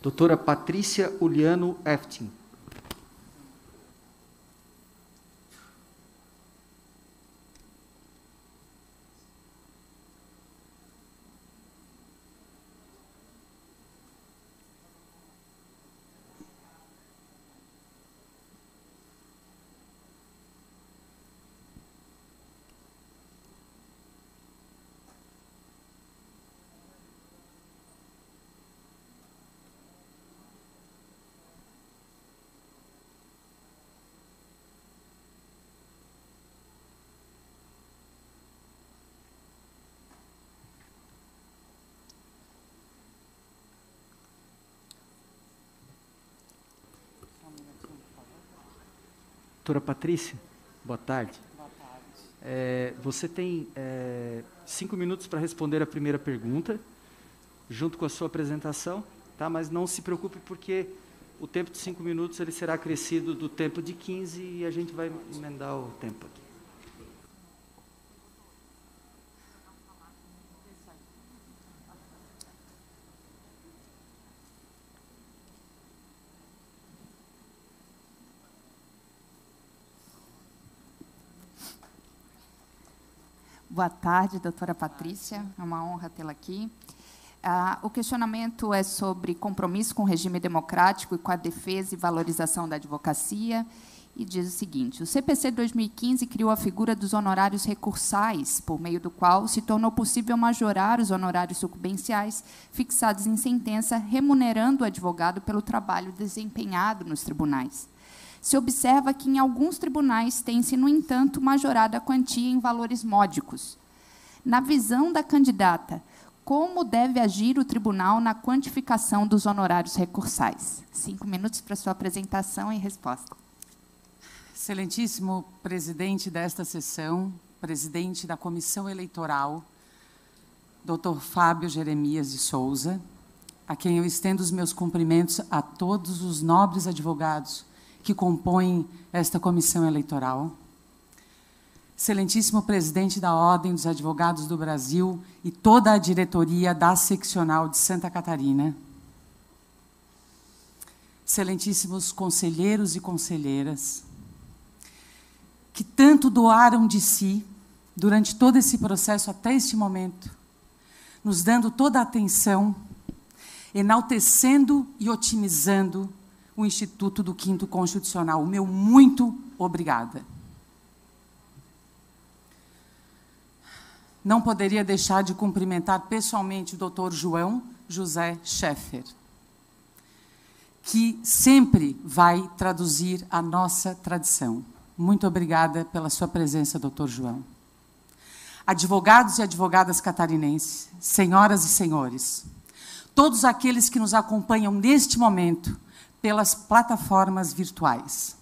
Doutora Patrícia Uliano Eftin. Doutora Patrícia, boa tarde. Boa tarde. Você tem 5 minutos para responder a primeira pergunta, junto com a sua apresentação, tá? Mas não se preocupe, porque o tempo de 5 minutos ele será acrescido do tempo de 15 e a gente vai emendar o tempo aqui. Boa tarde, doutora Patrícia. É uma honra tê-la aqui. O questionamento é sobre compromisso com o regime democrático e com a defesa e valorização da advocacia. E diz o seguinte: o CPC 2015 criou a figura dos honorários recursais, por meio do qual se tornou possível majorar os honorários sucumbenciais fixados em sentença, remunerando o advogado pelo trabalho desempenhado nos tribunais. Se observa que, em alguns tribunais, tem-se, no entanto, majorado a quantia em valores módicos. Na visão da candidata, como deve agir o tribunal na quantificação dos honorários recursais? 5 minutos para sua apresentação e resposta. Excelentíssimo presidente desta sessão, presidente da Comissão Eleitoral, Dr. Fábio Jeremias de Souza, a quem eu estendo os meus cumprimentos a todos os nobres advogados que compõem esta comissão eleitoral. Excelentíssimo presidente da Ordem dos Advogados do Brasil e toda a diretoria da seccional de Santa Catarina. Excelentíssimos conselheiros e conselheiras, que tanto doaram de si durante todo esse processo até este momento, nos dando toda a atenção, enaltecendo e otimizando o Instituto do Quinto Constitucional. O meu muito obrigada. Não poderia deixar de cumprimentar pessoalmente o Dr. João José Scheffer, que sempre vai traduzir a nossa tradição. Muito obrigada pela sua presença, Dr. João. Advogados e advogadas catarinenses, senhoras e senhores, todos aqueles que nos acompanham neste momento pelas plataformas virtuais.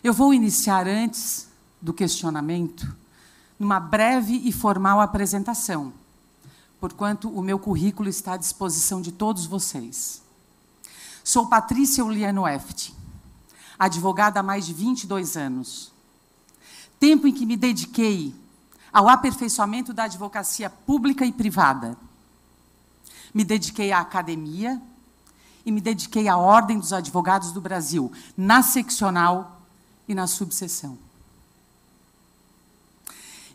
Eu vou iniciar, antes do questionamento, numa breve e formal apresentação, porquanto o meu currículo está à disposição de todos vocês. Sou Patrícia Uliano Eftin, advogada há mais de 22 anos. Tempo em que me dediquei ao aperfeiçoamento da advocacia pública e privada. Me dediquei à academia e me dediquei à Ordem dos Advogados do Brasil, na seccional e na subseção.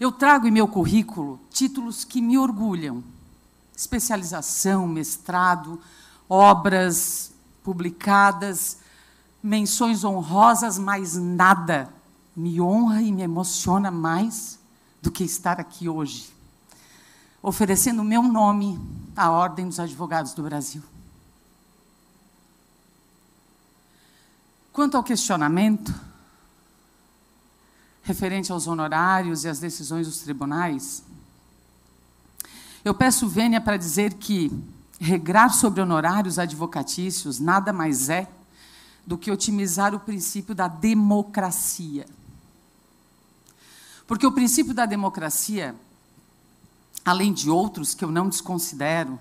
Eu trago em meu currículo títulos que me orgulham: especialização, mestrado, obras publicadas, menções honrosas, mas nada me honra e me emociona mais do que estar aqui hoje, oferecendo o meu nome à Ordem dos Advogados do Brasil. Quanto ao questionamento referente aos honorários e às decisões dos tribunais, eu peço vênia para dizer que regrar sobre honorários advocatícios nada mais é do que otimizar o princípio da democracia. Porque o princípio da democracia, além de outros que eu não desconsidero,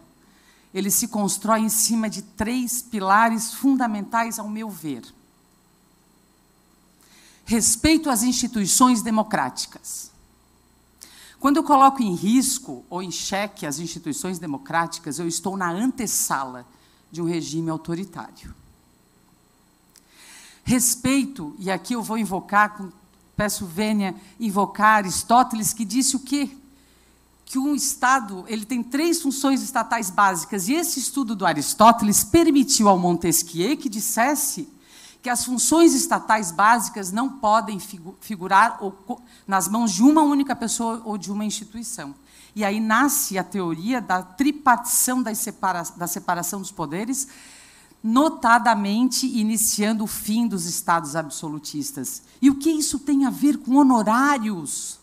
ele se constrói em cima de 3 pilares fundamentais, ao meu ver. Respeito às instituições democráticas. Quando eu coloco em risco ou em xeque as instituições democráticas, eu estou na antessala de um regime autoritário. Respeito, e aqui eu vou invocar, peço vênia invocar Aristóteles, que disse o quê? Que um Estado ele tem 3 funções estatais básicas, e esse estudo do Aristóteles permitiu ao Montesquieu que dissesse que as funções estatais básicas não podem figurar nas mãos de uma única pessoa ou de uma instituição. E aí nasce a teoria da tripartição da separação dos poderes, notadamente iniciando o fim dos estados absolutistas. E o que isso tem a ver com honorários?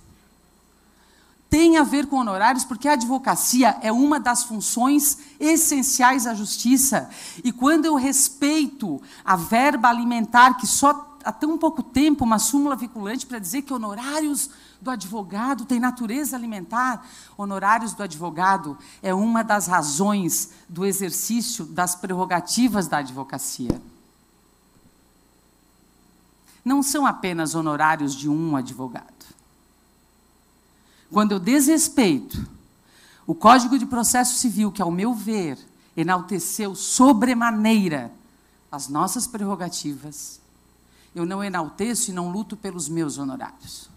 Tem a ver com honorários porque a advocacia é uma das funções essenciais à justiça. E quando eu respeito a verba alimentar, que só há tão pouco tempo uma súmula vinculante para dizer que honorários do advogado têm natureza alimentar, honorários do advogado é uma das razões do exercício das prerrogativas da advocacia. Não são apenas honorários de um advogado. Quando eu desrespeito o Código de Processo Civil, que, ao meu ver, enalteceu sobremaneira as nossas prerrogativas, eu não enalteço e não luto pelos meus honorários.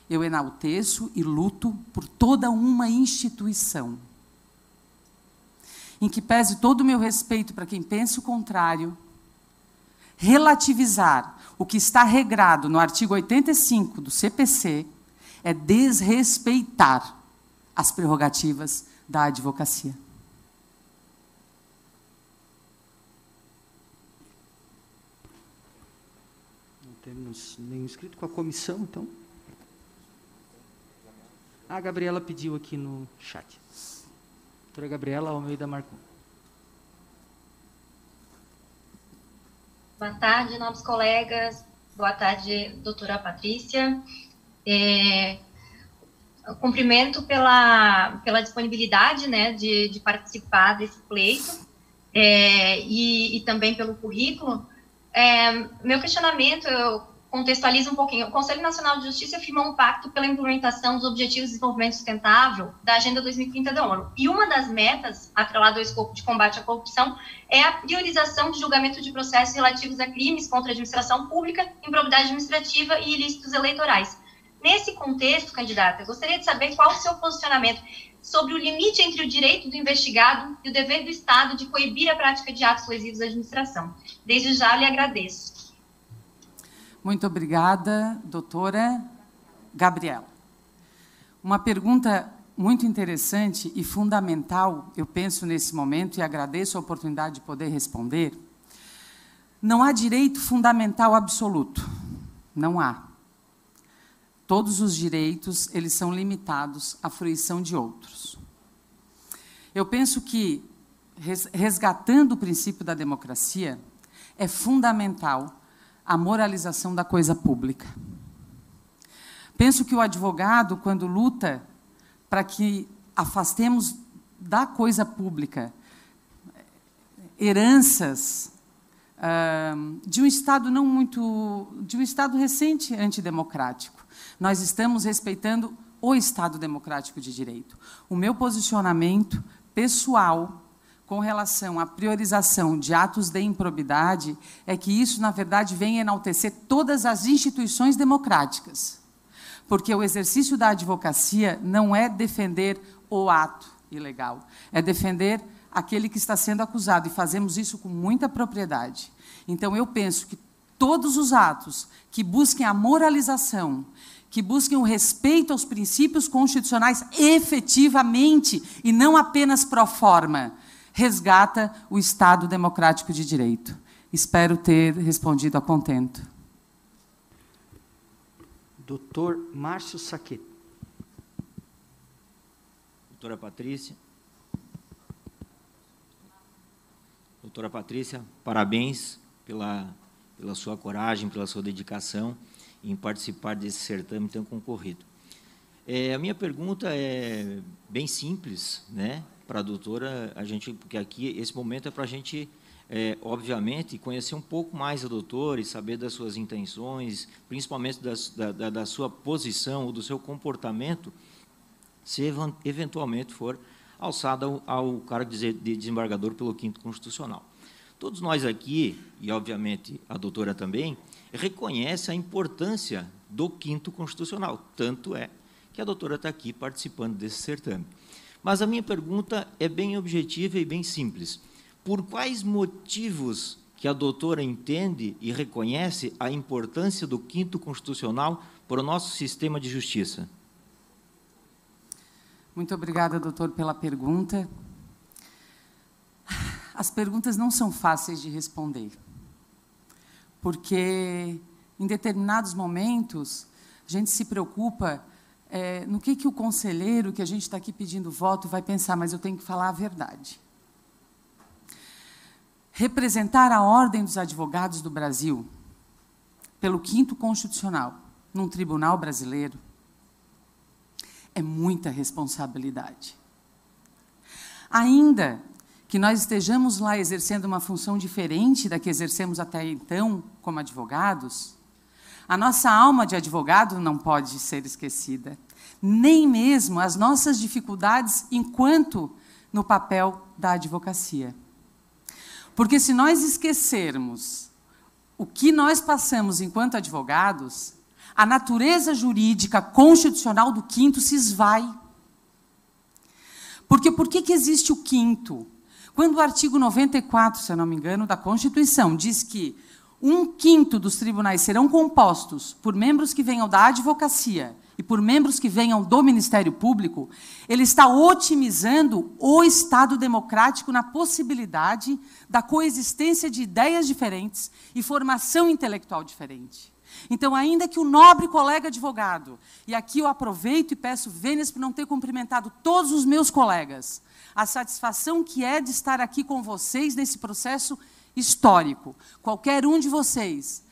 Eu enalteço e luto por toda uma instituição, em que pese todo o meu respeito para quem pense o contrário, relativizar o que está regrado no artigo 85 do CPC é desrespeitar as prerrogativas da advocacia. Não temos nenhum inscrito com a comissão, então. A Gabriela pediu aqui no chat. Doutora Gabriela Almeida Marcon. Boa tarde, nobres colegas. Boa tarde, doutora Patrícia. Cumprimento pela disponibilidade, né, de participar desse pleito e também pelo currículo. Meu questionamento, eu contextualizo um pouquinho. O Conselho Nacional de Justiça firmou um pacto pela implementação dos Objetivos de Desenvolvimento Sustentável da Agenda 2030 da ONU. E uma das metas, atrelada ao escopo de combate à corrupção, é a priorização de julgamento de processos relativos a crimes contra a administração pública, improbidade administrativa e ilícitos eleitorais. Nesse contexto, candidata, eu gostaria de saber qual o seu posicionamento sobre o limite entre o direito do investigado e o dever do Estado de coibir a prática de atos lesivos à administração. Desde já, lhe agradeço. Muito obrigada, doutora Gabriela. Uma pergunta muito interessante e fundamental, eu penso nesse momento, e agradeço a oportunidade de poder responder. Não há direito fundamental absoluto. Não há. Todos os direitos, eles são limitados à fruição de outros. Eu penso que, resgatando o princípio da democracia, é fundamental a moralização da coisa pública. Penso que o advogado, quando luta para que afastemos da coisa pública heranças de um Estado de um Estado recente antidemocrático, nós estamos respeitando o Estado democrático de direito. O meu posicionamento pessoal com relação à priorização de atos de improbidade é que isso, na verdade, vem enaltecer todas as instituições democráticas. Porque o exercício da advocacia não é defender o ato ilegal, é defender aquele que está sendo acusado, e fazemos isso com muita propriedade. Então, eu penso que todos os atos que busquem a moralização, que busquem o respeito aos princípios constitucionais efetivamente, e não apenas pro forma, resgata o Estado democrático de direito. Espero ter respondido a contento. Doutor Márcio Saquet. Doutora Patrícia. Doutora Patrícia, parabéns pela sua coragem, pela sua dedicação em participar desse certame tão concorrido. A minha pergunta é bem simples, né, para a doutora, porque aqui esse momento é para a gente, obviamente, conhecer um pouco mais a doutora e saber das suas intenções, principalmente da sua posição ou do seu comportamento, se eventualmente for alçada ao cargo de desembargador pelo 5º Constitucional. Todos nós aqui, e obviamente a doutora também, reconhece a importância do 5º Constitucional, tanto é que a doutora está aqui participando desse certame. Mas a minha pergunta é bem objetiva e bem simples. Por quais motivos que a doutora entende e reconhece a importância do 5º Constitucional para o nosso sistema de justiça? Muito obrigada, doutor, pela pergunta. As perguntas não são fáceis de responder, porque, em determinados momentos, a gente se preocupa no que o conselheiro, que a gente está aqui pedindo voto, vai pensar, mas eu tenho que falar a verdade. Representar a Ordem dos Advogados do Brasil, pelo 5º Constitucional, num tribunal brasileiro, é muita responsabilidade. Ainda que nós estejamos lá exercendo uma função diferente da que exercemos até então como advogados, a nossa alma de advogado não pode ser esquecida, nem mesmo as nossas dificuldades enquanto no papel da advocacia. Porque se nós esquecermos o que nós passamos enquanto advogados, a natureza jurídica constitucional do 5º se esvai. Porque por que existe o 5º? Quando o artigo 94, se eu não me engano, da Constituição, diz que 1/5 dos tribunais serão compostos por membros que venham da advocacia e por membros que venham do Ministério Público, ele está otimizando o Estado democrático na possibilidade da coexistência de ideias diferentes e formação intelectual diferente. Então, ainda que o nobre colega advogado, e aqui eu aproveito e peço vênias por não ter cumprimentado todos os meus colegas, a satisfação que é de estar aqui com vocês nesse processo histórico. Qualquer um de vocês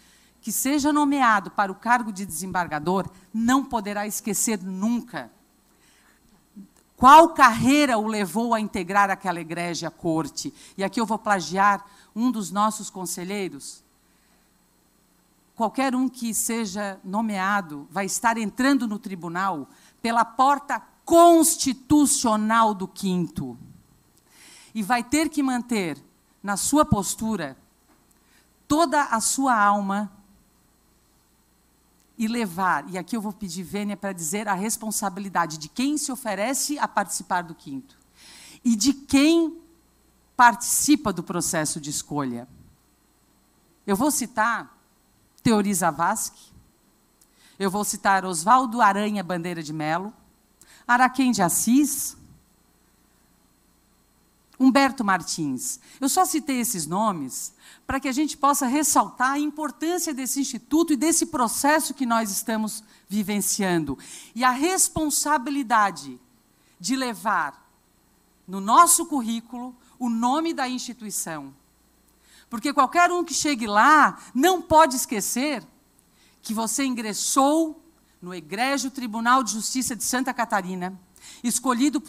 que seja nomeado para o cargo de desembargador não poderá esquecer nunca qual carreira o levou a integrar aquela egrégia corte. E aqui eu vou plagiar um dos nossos conselheiros. Qualquer um que seja nomeado vai estar entrando no tribunal pela porta constitucional do 5º. E vai ter que manter na sua postura toda a sua alma e levar, e aqui eu vou pedir vênia para dizer a responsabilidade de quem se oferece a participar do 5º e de quem participa do processo de escolha. Eu vou citar Teori Zavascki, eu vou citar Oswaldo Aranha Bandeira de Melo, Araquém de Assis, Humberto Martins. Eu só citei esses nomes para que a gente possa ressaltar a importância desse instituto e desse processo que nós estamos vivenciando. E a responsabilidade de levar no nosso currículo o nome da instituição. Porque qualquer um que chegue lá não pode esquecer que você ingressou no Egrégio Tribunal de Justiça de Santa Catarina, escolhido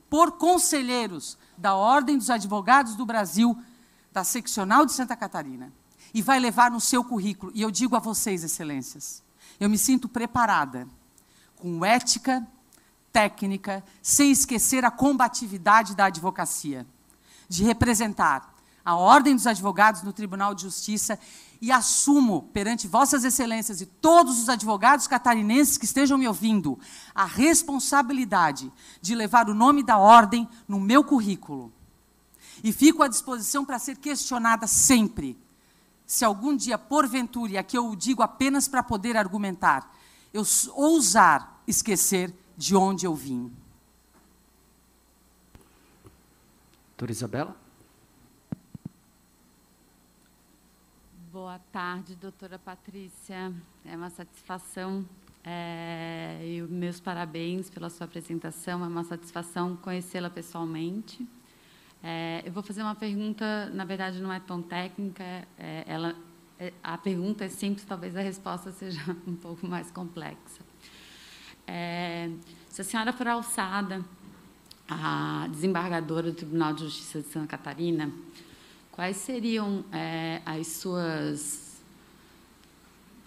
por conselheiros da Ordem dos Advogados do Brasil, da Seccional de Santa Catarina, e vai levar no seu currículo. E eu digo a vocês, excelências, eu me sinto preparada, com ética, técnica, sem esquecer a combatividade da advocacia, de representar a Ordem dos Advogados no Tribunal de Justiça e assumo perante vossas excelências e todos os advogados catarinenses que estejam me ouvindo a responsabilidade de levar o nome da Ordem no meu currículo. E fico à disposição para ser questionada sempre. Se algum dia, porventura, e aqui eu o digo apenas para poder argumentar, eu ousar esquecer de onde eu vim. Doutora Isabela? Boa tarde, doutora Patrícia. É uma satisfação e meus parabéns pela sua apresentação. É uma satisfação conhecê-la pessoalmente. Eu vou fazer uma pergunta, na verdade, não é tão técnica. A pergunta é simples, talvez a resposta seja um pouco mais complexa. Se a senhora for alçada a desembargadora do Tribunal de Justiça de Santa Catarina, quais seriam as suas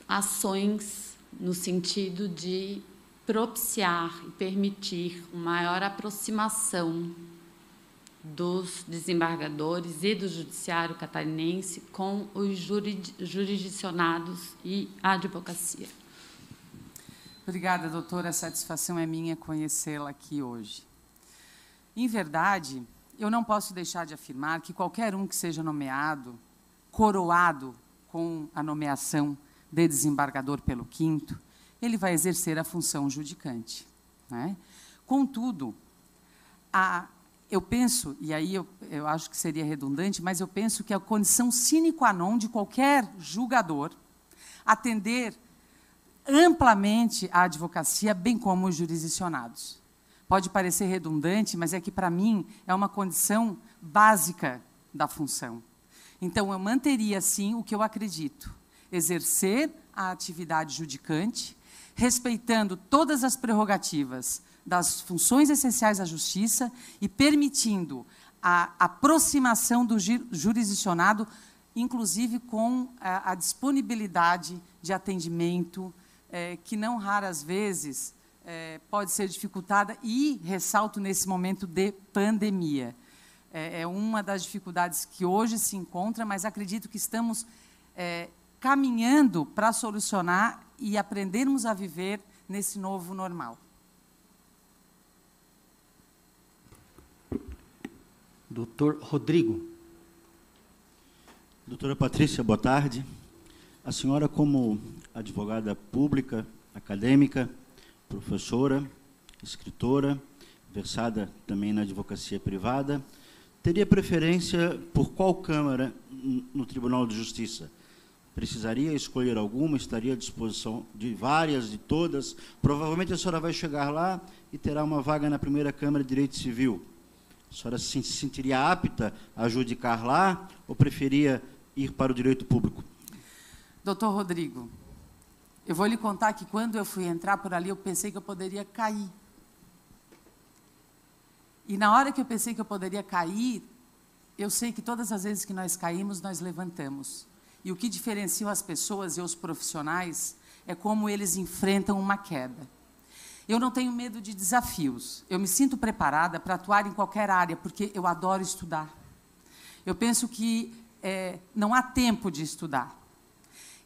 ações no sentido de propiciar e permitir uma maior aproximação dos desembargadores e do judiciário catarinense com os jurisdicionados e a advocacia. Obrigada, doutora. A satisfação é minha conhecê-la aqui hoje. Em verdade, eu não posso deixar de afirmar que qualquer um que seja nomeado, coroado com a nomeação de desembargador pelo 5º, ele vai exercer a função judicante, né? Contudo, eu penso, e aí eu acho que seria redundante, mas eu penso que a condição sine qua non de qualquer julgador atender amplamente a advocacia, bem como os jurisdicionados. Pode parecer redundante, mas é que, para mim, é uma condição básica da função. Então, eu manteria, sim, o que eu acredito: exercer a atividade judicante, respeitando todas as prerrogativas das funções essenciais da justiça e permitindo a aproximação do jurisdicionado, inclusive com a disponibilidade de atendimento, que não raras vezes pode ser dificultada, e ressalto nesse momento de pandemia. É uma das dificuldades que hoje se encontra, mas acredito que estamos caminhando para solucionar e aprendermos a viver nesse novo normal. Doutor Rodrigo. Doutora Patrícia, boa tarde. A senhora, como advogada pública, acadêmica, professora, escritora, versada também na advocacia privada, teria preferência por qual Câmara no Tribunal de Justiça? Precisaria escolher alguma? Estaria à disposição de várias, de todas? Provavelmente a senhora vai chegar lá e terá uma vaga na primeira Câmara de Direito Civil. A senhora se sentiria apta a adjudicar lá ou preferia ir para o direito público? Doutor Rodrigo, eu vou lhe contar que quando eu fui entrar por ali, eu pensei que eu poderia cair. E na hora que eu pensei que eu poderia cair, eu sei que todas as vezes que nós caímos, nós levantamos. E o que diferencia as pessoas e os profissionais é como eles enfrentam uma queda. Eu não tenho medo de desafios. Eu me sinto preparada para atuar em qualquer área, porque eu adoro estudar. Eu penso que não há tempo de estudar.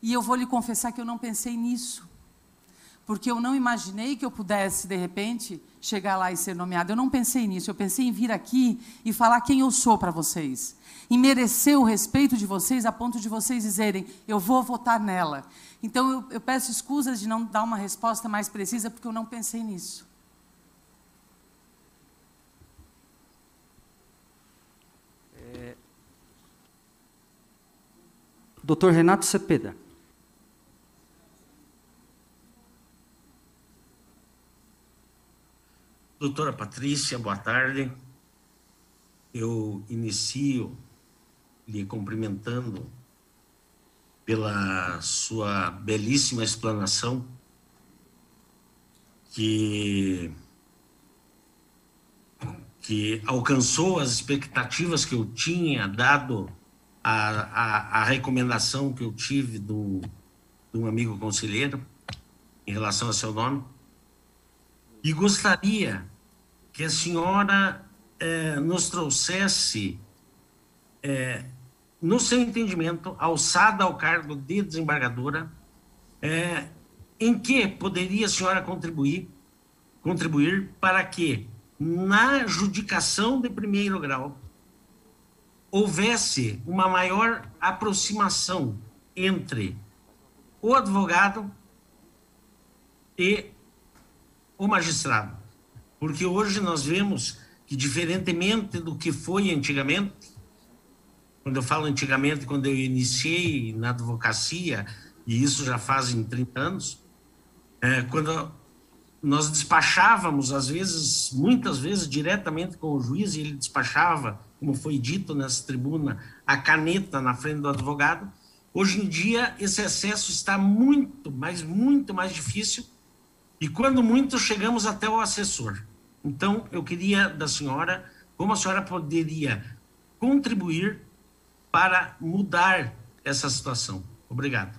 E eu vou lhe confessar que eu não pensei nisso, porque eu não imaginei que eu pudesse, de repente, chegar lá e ser nomeada. Eu não pensei nisso. Eu pensei em vir aqui e falar quem eu sou para vocês, em merecer o respeito de vocês a ponto de vocês dizerem, eu vou votar nela. Então, eu peço escusas de não dar uma resposta mais precisa, porque eu não pensei nisso. Doutor Renato Cepeda. Doutora Patrícia, boa tarde. Eu inicio lhe cumprimentando pela sua belíssima explanação, que alcançou as expectativas que eu tinha, dado a recomendação que eu tive de um amigo conselheiro em relação a seu nome. E gostaria que a senhora nos trouxesse, no seu entendimento, alçada ao cargo de desembargadora, em que poderia a senhora contribuir para que, na judicação de primeiro grau, houvesse uma maior aproximação entre o advogado e o magistrado. Porque hoje nós vemos que, diferentemente do que foi antigamente, quando eu falo antigamente, quando eu iniciei na advocacia, e isso já fazem 30 anos, quando nós despachávamos, às vezes, muitas vezes, diretamente com o juiz, e ele despachava, como foi dito nessa tribuna, a caneta na frente do advogado. Hoje em dia, esse acesso está muito mais difícil, e quando muito, chegamos até o assessor. Então, eu queria da senhora, como a senhora poderia contribuir para mudar essa situação. Obrigado.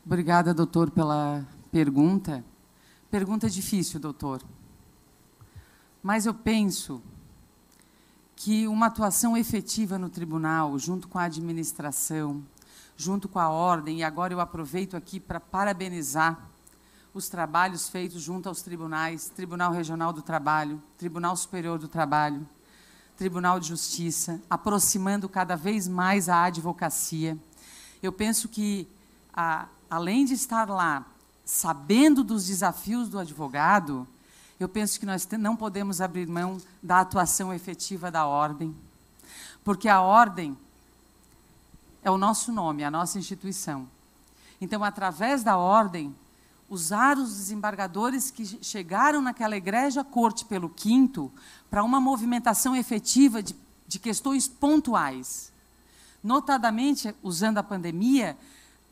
Obrigada, doutor, pela pergunta. Pergunta difícil, doutor. Mas eu penso que uma atuação efetiva no tribunal, junto com a administração, junto com a ordem, e agora eu aproveito aqui para parabenizar os trabalhos feitos junto aos tribunais, Tribunal Regional do Trabalho, Tribunal Superior do Trabalho, Tribunal de Justiça, aproximando cada vez mais a advocacia. Eu penso que, além de estar lá, sabendo dos desafios do advogado, eu penso que nós não podemos abrir mão da atuação efetiva da ordem, porque a ordem é o nosso nome, a nossa instituição. Então, através da ordem, usar os desembargadores que chegaram naquela egrégia corte pelo 5º para uma movimentação efetiva de questões pontuais, notadamente, usando a pandemia,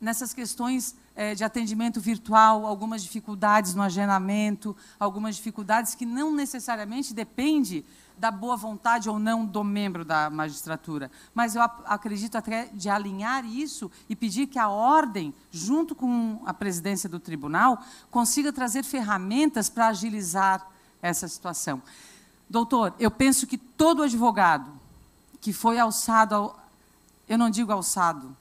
nessas questões de atendimento virtual, algumas dificuldades no agendamento, algumas dificuldades que não necessariamente dependem da boa vontade ou não do membro da magistratura. Mas eu acredito até de alinhar isso e pedir que a ordem, junto com a presidência do tribunal, consiga trazer ferramentas para agilizar essa situação. Doutor, eu penso que todo advogado que foi alçado, eu não digo alçado,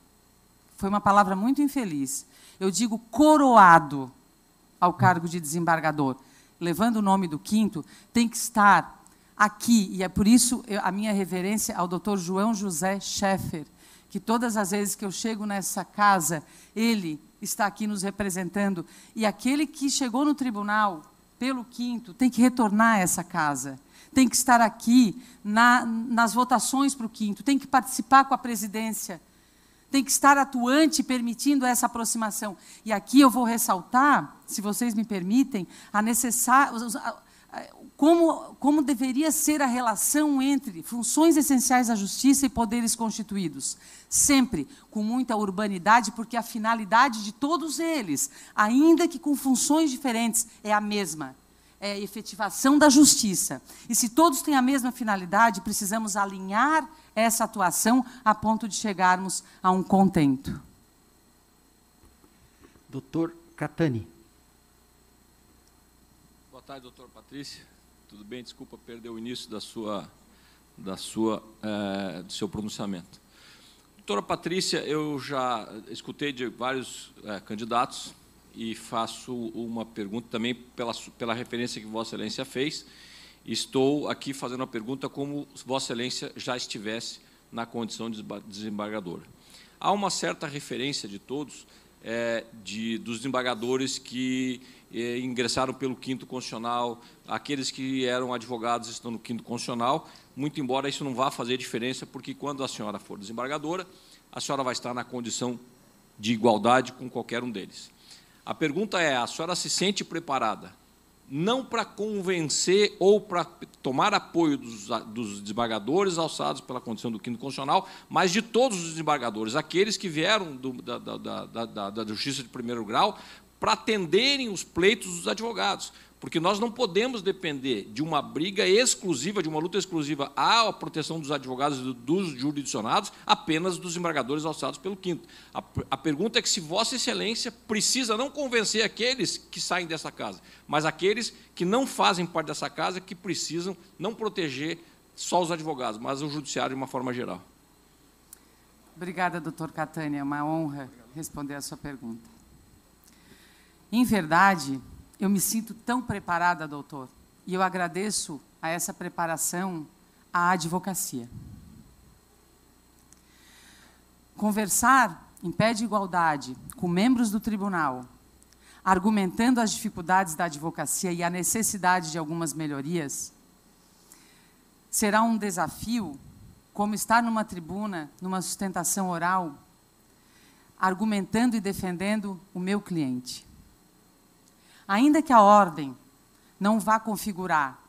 foi uma palavra muito infeliz, eu digo coroado ao cargo de desembargador, levando o nome do 5º, tem que estar aqui, e é por isso a minha reverência ao doutor João José Scheffer, que todas as vezes que eu chego nessa casa, ele está aqui nos representando, e aquele que chegou no tribunal pelo 5º tem que retornar a essa casa, tem que estar aqui nas votações para o 5º, tem que participar com a presidência, tem que estar atuante, permitindo essa aproximação. E aqui eu vou ressaltar, se vocês me permitem, como deveria ser a relação entre funções essenciais da justiça e poderes constituídos. Sempre com muita urbanidade, porque a finalidade de todos eles, ainda que com funções diferentes, é a mesma. É a efetivação da justiça. E se todos têm a mesma finalidade, precisamos alinhar essa atuação a ponto de chegarmos a um contento. Doutor Catani. Boa tarde, doutora Patrícia. Tudo bem? Desculpa perder o início do seu pronunciamento. Doutora Patrícia, eu já escutei de vários candidatos e faço uma pergunta também pela referência que Vossa Excelência fez. Estou aqui fazendo a pergunta como se Vossa Excelência já estivesse na condição de desembargadora. Há uma certa referência de todos, dos desembargadores que ingressaram pelo 5º Constitucional, aqueles que eram advogados estão no 5º Constitucional, muito embora isso não vá fazer diferença, porque quando a senhora for desembargadora, a senhora vai estar na condição de igualdade com qualquer um deles. A pergunta é, a senhora se sente preparada, não para convencer ou para tomar apoio dos desembargadores alçados pela condição do 5º Constitucional, mas de todos os desembargadores, aqueles que vieram da Justiça de primeiro grau, para atenderem os pleitos dos advogados, porque nós não podemos depender de uma briga exclusiva, de uma luta exclusiva à proteção dos advogados e dos jurisdicionados, apenas dos desembargadores alçados pelo 5º. A pergunta é que se Vossa Excelência precisa não convencer aqueles que saem dessa casa, mas aqueles que não fazem parte dessa casa, que precisam não proteger só os advogados, mas o judiciário de uma forma geral. Obrigada, doutor Catani. É uma honra responder a sua pergunta. Em verdade, eu me sinto tão preparada, doutor, e eu agradeço a essa preparação à advocacia. Conversar em pé de igualdade com membros do tribunal, argumentando as dificuldades da advocacia e a necessidade de algumas melhorias, será um desafio, como estar numa tribuna, numa sustentação oral, argumentando e defendendo o meu cliente. Ainda que a ordem não vá configurar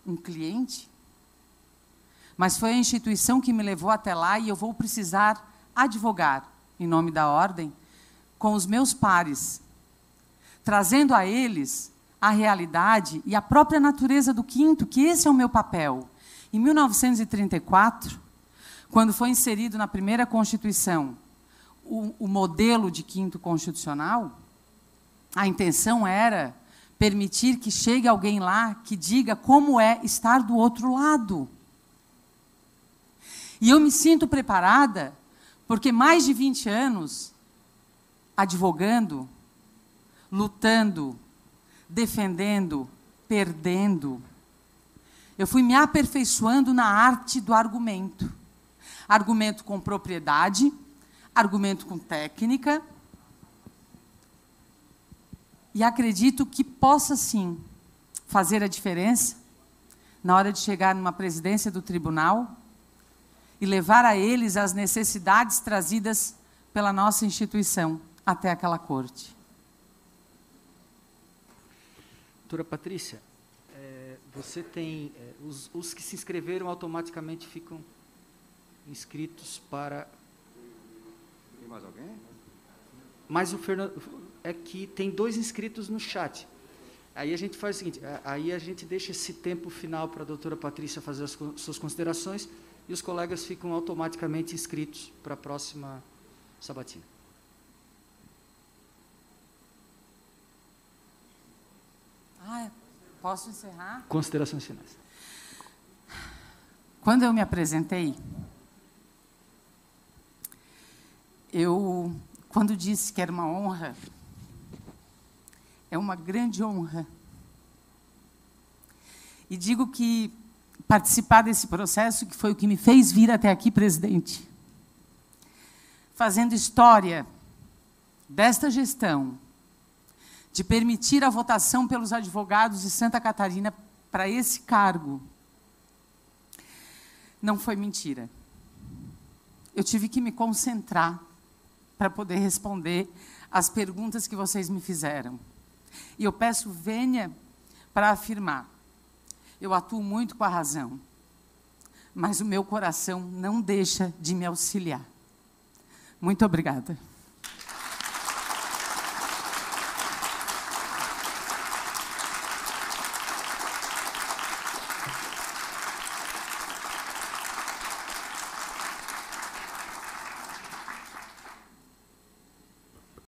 um cliente, mas foi a instituição que me levou até lá e eu vou precisar advogar, em nome da ordem, com os meus pares, trazendo a eles a realidade e a própria natureza do 5º, que esse é o meu papel. Em 1934, quando foi inserido na primeira Constituição o modelo de 5º Constitucional, a intenção era permitir que chegue alguém lá que diga como é estar do outro lado. E eu me sinto preparada, porque mais de 20 anos advogando, lutando, defendendo, perdendo, eu fui me aperfeiçoando na arte do argumento. Argumento com propriedade, argumento com técnica. E acredito que possa, sim, fazer a diferença na hora de chegar numa presidência do tribunal e levar a eles as necessidades trazidas pela nossa instituição até aquela corte. Doutora Patrícia, você tem... os que se inscreveram automaticamente ficam inscritos para... Tem mais alguém? Mas o Fernando... É que tem 2 inscritos no chat. Aí a gente faz o seguinte, aí a gente deixa esse tempo final para a doutora Patrícia fazer as suas considerações e os colegas ficam automaticamente inscritos para a próxima sabatina. Posso encerrar? Considerações finais. Quando eu me apresentei, quando disse que era uma honra, é uma grande honra. E digo que participar desse processo, que foi o que me fez vir até aqui, presidente, fazendo história desta gestão, de permitir a votação pelos advogados de Santa Catarina para esse cargo, não foi mentira. Eu tive que me concentrar para poder responder as perguntas que vocês me fizeram. E eu peço vênia para afirmar, eu atuo muito com a razão, mas o meu coração não deixa de me auxiliar. Muito obrigada.